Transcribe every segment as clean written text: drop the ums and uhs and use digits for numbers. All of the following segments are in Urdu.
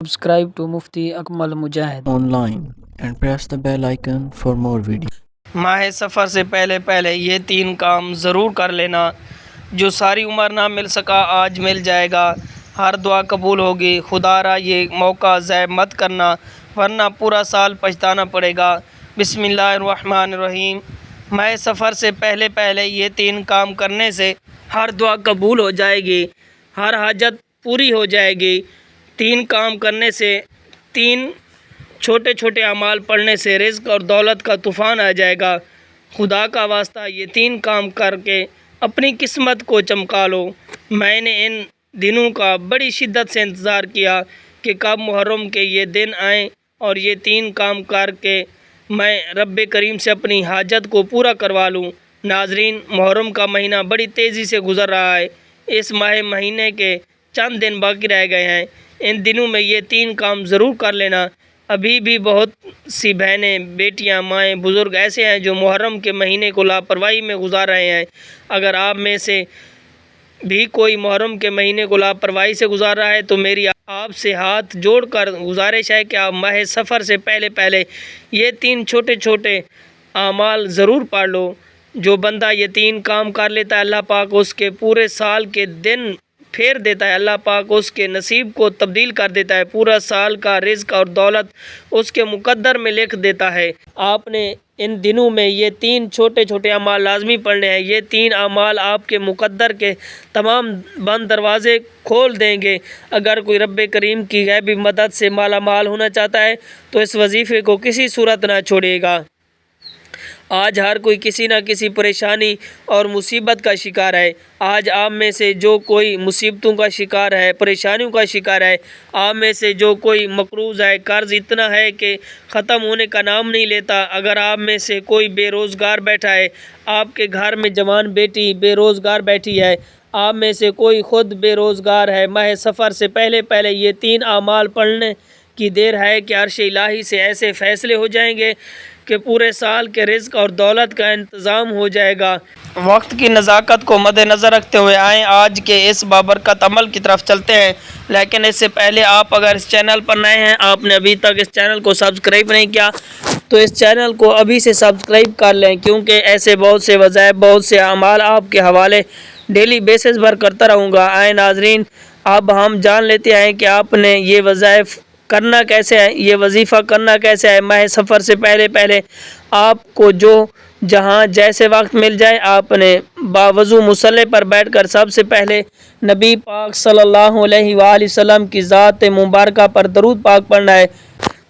Subscribe to Mufti Akmal Mujahid online and press the bell icon for more videos. ماہ سفر سے پہلے یہ 3 کام ضرور کر لینا جو ساری عمر نہ مل سکا آج مل جائے گا، ہر دعا قبول ہوگی۔ خدا را یہ موقع ضائع مت کرنا ورنہ پورا سال پچھتانا پڑے گا۔ بسم اللہ الرحمن الرحیم۔ ماہ سفر سے پہلے یہ 3 کام کرنے سے ہر دعا قبول ہو جائے گی، ہر حاجت پوری ہو جائے گی۔ 3 کام کرنے سے 3 چھوٹے چھوٹے اعمال پڑھنے سے رزق اور دولت کا طوفان آ جائے گا۔ خدا کا واسطہ یہ 3 کام کر کے اپنی قسمت کو چمکا لو۔ میں نے ان دنوں کا بڑی شدت سے انتظار کیا کہ کب محرم کے یہ دن آئیں اور یہ 3 کام کر کے میں رب کریم سے اپنی حاجت کو پورا کروا لوں۔ ناظرین، محرم کا مہینہ بڑی تیزی سے گزر رہا ہے۔ اس مہینے کے چند دن باقی رہ گئے ہیں۔ ان دنوں میں یہ 3 کام ضرور کر لینا۔ ابھی بھی بہت سی بہنیں، بیٹیاں، مائیں، بزرگ ایسے ہیں جو محرم کے مہینے کو لاپرواہی میں گزار رہے ہیں۔ اگر آپ میں سے بھی کوئی محرم کے مہینے کو لاپرواہی سے گزار رہا ہے تو میری آپ سے ہاتھ جوڑ کر گزارش ہے کہ آپ ماہ سفر سے پہلے یہ 3 چھوٹے چھوٹے اعمال ضرور پڑھ لو۔ جو بندہ یہ 3 کام کر لیتا ہے، اللہ پاک اس کے پورے سال کے دن پھیر دیتا ہے۔ اللہ پاک اس کے نصیب کو تبدیل کر دیتا ہے، پورا سال کا رزق اور دولت اس کے مقدر میں لکھ دیتا ہے۔ آپ نے ان دنوں میں یہ 3 چھوٹے چھوٹے اعمال لازمی پڑھنے ہیں۔ یہ 3 اعمال آپ کے مقدر کے تمام بند دروازے کھول دیں گے۔ اگر کوئی رب کریم کی غیبی مدد سے مالا مال ہونا چاہتا ہے تو اس وظیفے کو کسی صورت نہ چھوڑے گا۔ آج ہر کوئی کسی نہ کسی پریشانی اور مصیبت کا شکار ہے۔ آج آپ میں سے جو کوئی مصیبتوں کا شکار ہے، پریشانیوں کا شکار ہے، آپ میں سے جو کوئی مقروض ہے، قرض اتنا ہے کہ ختم ہونے کا نام نہیں لیتا، اگر آپ میں سے کوئی بے روزگار بیٹھا ہے، آپ کے گھر میں جوان بیٹی بے روزگار بیٹھی ہے، آپ میں سے کوئی خود بے روزگار ہے، ماہ سفر سے پہلے یہ 3 اعمال پڑھنے کی دیر ہے کہ عرش الہی سے ایسے فیصلے ہو جائیں گے کہ پورے سال کے رزق اور دولت کا انتظام ہو جائے گا۔ وقت کی نزاکت کو مد نظر رکھتے ہوئے آئیں آج کے اس بابرکت عمل کی طرف چلتے ہیں، لیکن اس سے پہلے آپ اگر اس چینل پر نئے ہیں، آپ نے ابھی تک اس چینل کو سبسکرائب نہیں کیا تو اس چینل کو ابھی سے سبسکرائب کر لیں، کیونکہ ایسے بہت سے وظائف، بہت سے اعمال آپ کے حوالے ڈیلی بیسس پر کرتا رہوں گا۔ آئیں ناظرین، اب ہم جان لیتے ہیں کہ آپ نے یہ وظائف کرنا کیسے ہے، یہ وظیفہ کرنا کیسے ہے۔ ماہ سفر سے پہلے آپ کو جو جہاں جیسے وقت مل جائے، آپ نے باوضو مصلی پر بیٹھ کر سب سے پہلے نبی پاک صلی اللہ علیہ وآلہ وسلم کی ذات مبارکہ پر درود پاک پڑھنا ہے۔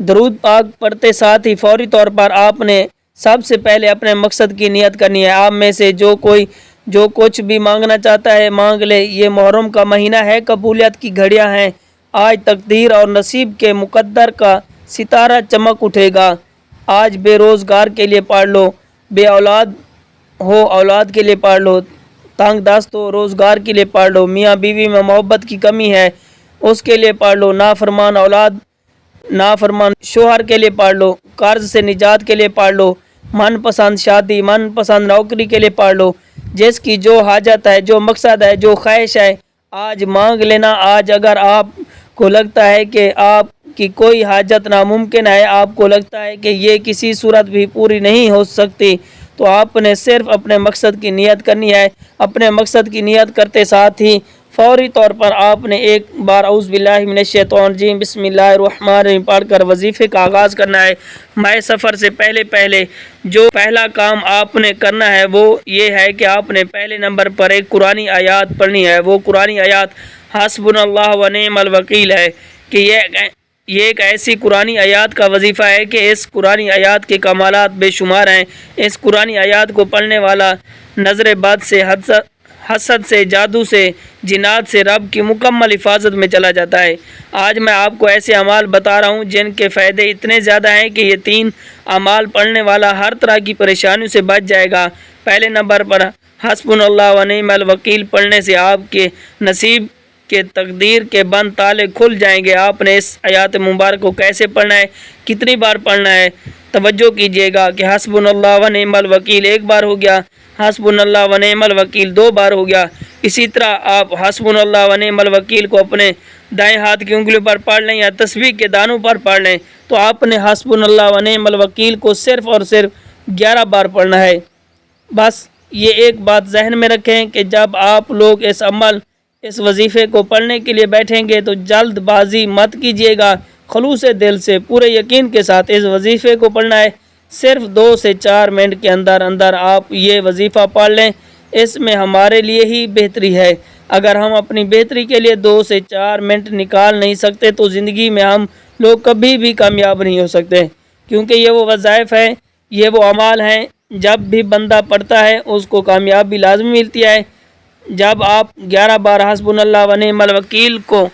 درود پاک پڑھتے ساتھ ہی فوری طور پر آپ نے سب سے پہلے اپنے مقصد کی نیت کرنی ہے۔ آپ میں سے جو کوئی جو کچھ بھی مانگنا چاہتا ہے مانگ لے۔ یہ محرم کا مہینہ ہے، قبولیت کی گھڑیاں ہیں۔ آج تقدیر اور نصیب کے مقدر کا ستارہ چمک اٹھے گا۔ آج بے روزگار کے لیے پڑھ لو، بے اولاد ہو اولاد کے لیے پڑھ لو، تنگ دست ہو روزگار کے لیے پڑھ لو، میاں بیوی میں محبت کی کمی ہے اس کے لیے پڑھ لو، نافرمان اولاد نافرمان شوہر کے لیے پڑھ لو، قرض سے نجات کے لیے پڑھ لو، من پسند شادی، من پسند نوکری کے لیے پڑھ لو۔ جس کی جو حاجت ہے، جو مقصد ہے، جو خواہش ہے، آج مانگ لینا۔ آج اگر آپ کو لگتا ہے کہ آپ کی کوئی حاجت ناممکن ہے، آپ کو لگتا ہے کہ یہ کسی صورت بھی پوری نہیں ہو سکتی، تو آپ نے صرف اپنے مقصد کی نیت کرنی ہے۔ اپنے مقصد کی نیت کرتے ساتھ ہی فوری طور پر آپ نے ایک بار اعوذ باللہ من الشیطان الرجیم بسم اللہ الرحمن الرحیم پڑھ کر وظیفے کا آغاز کرنا ہے۔ ماہ سفر سے پہلے جو پہلا کام آپ نے کرنا ہے وہ یہ ہے کہ آپ نے پہلے نمبر پر ایک قرآنی آیات پڑھنی ہے۔ وہ قرآنی آیات حسبنا اللہ و نعم الوکیل ہے کہ یہ ایک ایسی قرآنی آیات کا وظیفہ ہے کہ اس قرآنی آیات کے کمالات بے شمار ہیں۔ اس قرآنی آیات کو پڑھنے والا نظر بد سے، حسد سے، جادو سے، جنات سے رب کی مکمل حفاظت میں چلا جاتا ہے۔ آج میں آپ کو ایسے اعمال بتا رہا ہوں جن کے فائدے اتنے زیادہ ہیں کہ یہ 3 اعمال پڑھنے والا ہر طرح کی پریشانیوں سے بچ جائے گا۔ پہلے نمبر پر حسبنا اللہ و نعم الوکیل پڑھنے سے آپ کے نصیب کے تقدیر کے بند تالے کھل جائیں گے۔ آپ نے اس آیات مبارک کو کیسے پڑھنا ہے، کتنی بار پڑھنا ہے، توجہ کیجیے گا کہ حسبنا اللہ و نعم الوکیل 1 بار ہو گیا، حسبنا اللہ و نعم الوکیل 2 بار ہو گیا۔ اسی طرح آپ حسبنا اللہ و نعم الوکیل کو اپنے دائیں ہاتھ کی انگلیوں پر پڑھ لیں یا تسبیح کے دانوں پر پڑھ لیں، تو آپ نے حسبنا اللہ و نعم الوکیل کو صرف اور صرف 11 بار پڑھنا ہے۔ بس یہ ایک بات ذہن میں رکھیں کہ جب آپ لوگ اس وظیفے کو پڑھنے کے لیے بیٹھیں گے تو جلد بازی مت کیجیے گا، خلوص دل سے پورے یقین کے ساتھ اس وظیفے کو پڑھنا ہے۔ صرف 2 سے 4 منٹ کے اندر آپ یہ وظیفہ پڑھ لیں، اس میں ہمارے لیے ہی بہتری ہے۔ اگر ہم اپنی بہتری کے لیے 2 سے 4 منٹ نکال نہیں سکتے تو زندگی میں ہم لوگ کبھی بھی کامیاب نہیں ہو سکتے، کیونکہ یہ وہ وظائف ہیں، یہ وہ اعمال ہیں جب بھی بندہ پڑھتا ہے اس کو کامیابی لازمی ملتی ہے۔ جب آپ 11 بار حسبنا اللہ و نعم الوکیل کو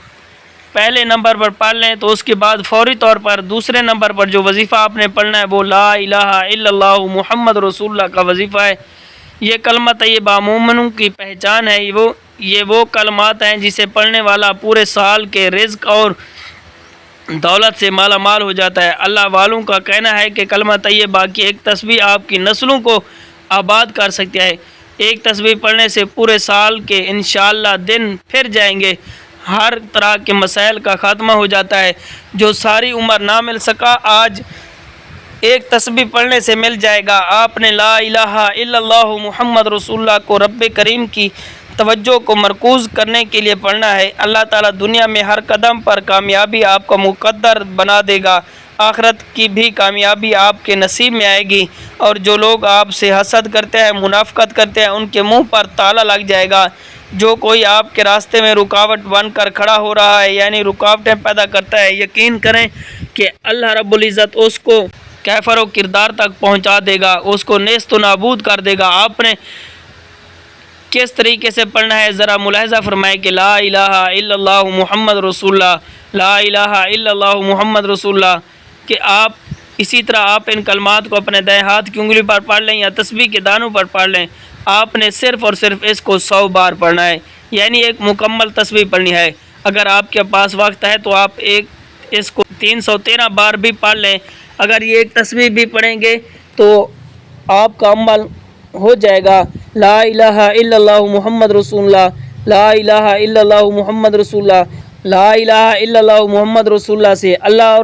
پہلے نمبر پر پڑھ لیں تو اس کے بعد فوری طور پر دوسرے نمبر پر جو وظیفہ آپ نے پڑھنا ہے وہ لا الہ الا اللہ محمد رسول اللہ کا وظیفہ ہے۔ یہ کلمہ طیبہ مومنوں کی پہچان ہے، یہ وہ کلمات ہیں جسے پڑھنے والا پورے سال کے رزق اور دولت سے مالا مال ہو جاتا ہے۔ اللہ والوں کا کہنا ہے کہ کلمہ طیبہ کی ایک تسبیح آپ کی نسلوں کو آباد کر سکتی ہے۔ ایک تسبیح پڑھنے سے پورے سال کے انشاءاللہ دن پھر جائیں گے، ہر طرح کے مسائل کا خاتمہ ہو جاتا ہے۔ جو ساری عمر نہ مل سکا آج ایک تسبیح پڑھنے سے مل جائے گا۔ آپ نے لا الہ الا اللہ محمد رسول اللہ کو رب کریم کی توجہ کو مرکوز کرنے کے لیے پڑھنا ہے۔ اللہ تعالیٰ دنیا میں ہر قدم پر کامیابی آپ کو مقدر بنا دے گا، آخرت کی بھی کامیابی آپ کے نصیب میں آئے گی، اور جو لوگ آپ سے حسد کرتے ہیں، منافقت کرتے ہیں، ان کے منہ پر تالا لگ جائے گا۔ جو کوئی آپ کے راستے میں رکاوٹ بن کر کھڑا ہو رہا ہے، یعنی رکاوٹیں پیدا کرتا ہے، یقین کریں کہ اللہ رب العزت اس کو کیفر و کردار تک پہنچا دے گا، اس کو نیست و نابود کر دے گا۔ آپ نے کس طریقے سے پڑھنا ہے ذرا ملاحظہ فرمائیں کہ لا الہ الا اللہ محمد رسول اللہ، لا الہ الا اللہ محمد رسول اللہ، کہ آپ اسی طرح آپ ان کلمات کو اپنے دائیں ہاتھ کی انگلی پر پڑھ لیں یا تسبیح کے دانوں پر پڑھ لیں۔ آپ نے صرف اور صرف اس کو 100 بار پڑھنا ہے، یعنی ایک مکمل تسبیح پڑھنی ہے۔ اگر آپ کے پاس وقت ہے تو آپ اس کو 313 بار بھی پڑھ لیں۔ اگر یہ ایک تسبیح بھی پڑھیں گے تو آپ کا عمل ہو جائے گا۔ لا الہ الا اللہ محمد رسول اللہ، لا الہ الا اللہ محمد رسول اللہ، لا الہ الا اللہ محمد رسول اللہ سے اللہ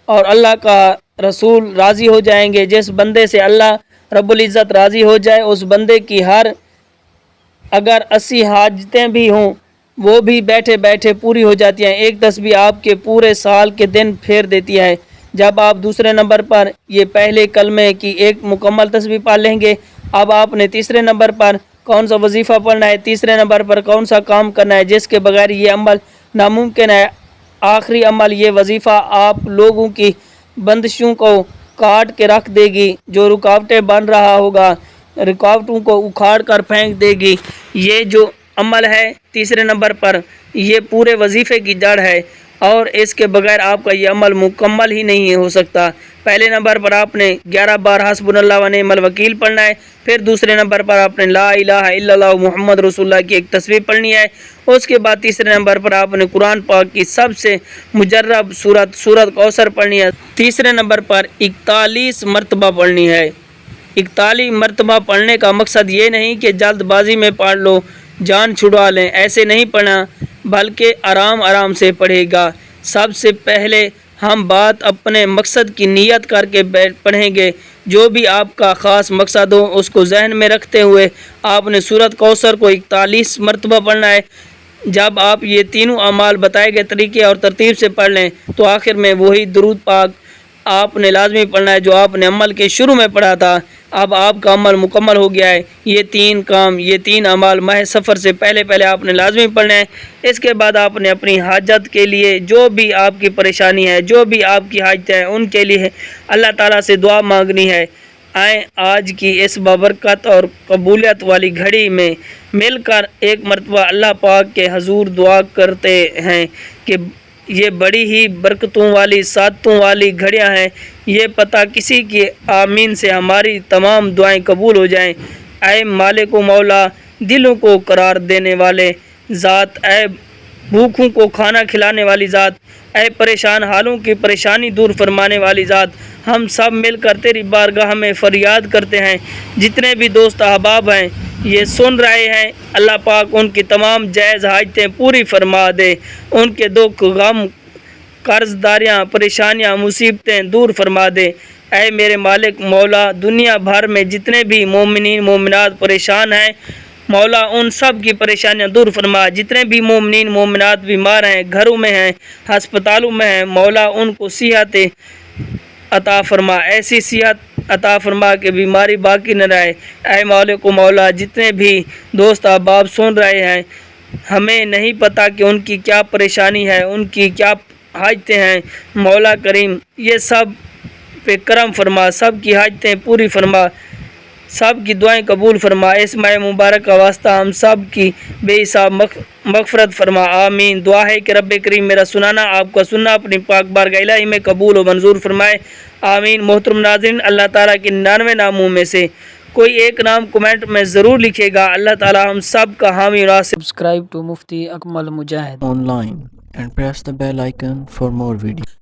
اور اللہ کا رسول راضی ہو جائیں گے۔ جس بندے سے اللہ رب العزت راضی ہو جائے اس بندے کی اگر 80 حاجتیں بھی ہوں وہ بھی بیٹھے بیٹھے پوری ہو جاتی ہیں۔ ایک تسبیح آپ کے پورے سال کے دن پھیر دیتی ہے۔ جب آپ دوسرے نمبر پر یہ پہلے کلمے کی ایک مکمل تسبیح پڑھ لیں گے، اب آپ نے تیسرے نمبر پر کون سا وظیفہ پڑھنا ہے، تیسرے نمبر پر کون سا کام کرنا ہے جس کے بغیر یہ عمل ناممکن ہے۔ آخری عمل یہ وظیفہ آپ لوگوں کی بندشوں کو کاٹ کے رکھ دے گی، جو رکاوٹیں بن رہا ہوگا رکاوٹوں کو اکھاڑ کر پھینک دے گی۔ یہ جو عمل ہے تیسرے نمبر پر یہ پورے وظیفے کی جڑ ہے، اور اس کے بغیر آپ کا یہ عمل مکمل ہی نہیں ہو سکتا۔ پہلے نمبر پر آپ نے 11 بار حسبنا اللہ و نعم الوکیل پڑھنا ہے، پھر دوسرے نمبر پر آپ نے لا الہ الا اللہ محمد رسول اللہ کی ایک تسبیح پڑھنی ہے، اس کے بعد تیسرے نمبر پر آپ نے قرآن پاک کی سب سے مجرب سورت کوثر پڑھنی ہے، تیسرے نمبر پر 41 مرتبہ پڑھنی ہے۔ 41 مرتبہ پڑھنے کا مقصد یہ نہیں کہ جلد بازی میں پڑھ لو، جان چھڑوا لیں، ایسے نہیں پڑھنا، بلکہ آرام آرام سے پڑھے گا۔ سب سے پہلے ہم بات اپنے مقصد کی نیت کر کے پڑھیں گے۔ جو بھی آپ کا خاص مقصد ہو اس کو ذہن میں رکھتے ہوئے آپ نے سورت کوثر کو 41 مرتبہ پڑھنا ہے۔ جب آپ یہ تینوں اعمال بتائے گئے طریقے اور ترتیب سے پڑھ لیں تو آخر میں وہی درود پاک آپ نے لازمی پڑھنا ہے جو آپ نے عمل کے شروع میں پڑھا تھا۔ اب آپ کا عمل مکمل ہو گیا ہے۔ یہ 3 اعمال محض سفر سے پہلے آپ نے لازمی پڑھنا ہے۔ اس کے بعد آپ نے اپنی حاجت کے لیے جو بھی آپ کی پریشانی ہے، جو بھی آپ کی حاجت ہے، ان کے لیے اللہ تعالیٰ سے دعا مانگنی ہے۔ آئیں آج کی اس بابرکت اور قبولیت والی گھڑی میں مل کر ایک مرتبہ اللہ پاک کے حضور دعا کرتے ہیں کہ یہ بڑی ہی برکتوں والی سعادتوں والی گھڑیاں ہیں، یہ پتہ کسی کی آمین سے ہماری تمام دعائیں قبول ہو جائیں۔ اے مالک و مولا، دلوں کو قرار دینے والے ذات، اے بھوکوں کو کھانا کھلانے والی ذات، اے پریشان حالوں کی پریشانی دور فرمانے والی ذات، ہم سب مل کر تیری بارگاہ میں فریاد کرتے ہیں۔ جتنے بھی دوست احباب ہیں یہ سن رہے ہیں، اللہ پاک ان کی تمام جائز حاجتیں پوری فرما دے، ان کے دکھ غم قرض داریاں پریشانیاں مصیبتیں دور فرما دے۔ اے میرے مالک مولا، دنیا بھر میں جتنے بھی مومنین مومنات پریشان ہیں مولا ان سب کی پریشانیاں دور فرما۔ جتنے بھی مومنین مومنات بیمار ہیں، گھروں میں ہیں، ہسپتالوں میں ہیں مولا ان کو صحت عطا فرما، ایسی صحت عطا فرما کہ بیماری باقی نہ رہے۔ اے مالک و مولا، جتنے بھی دوست احباب سن رہے ہیں، ہمیں نہیں پتہ کہ ان کی کیا پریشانی ہے، ان کی کیا حاجتیں ہیں، مولا کریم یہ سب پہ کرم فرما، سب کی حاجتیں پوری فرما، سب کی دعائیں قبول فرما۔ اس ماہ مبارک کا واسطہ ہم سب کی بے حساب مغفرت فرما، آمین۔ دعا ہے کہ رب کریم میرا سنانا آپ کا سننا اپنی پاک بارگاہ الہی میں قبول و منظور فرمائے، آمین۔ محترم ناظرین، اللہ تعالیٰ کے 99 ناموں میں سے کوئی ایک نام کمنٹ میں ضرور لکھے گا، اللہ تعالیٰ ہم سب کا حامی و ناصر۔ Subscribe to Mufti Akmal Mujahid. online and press the bell icon for more videos.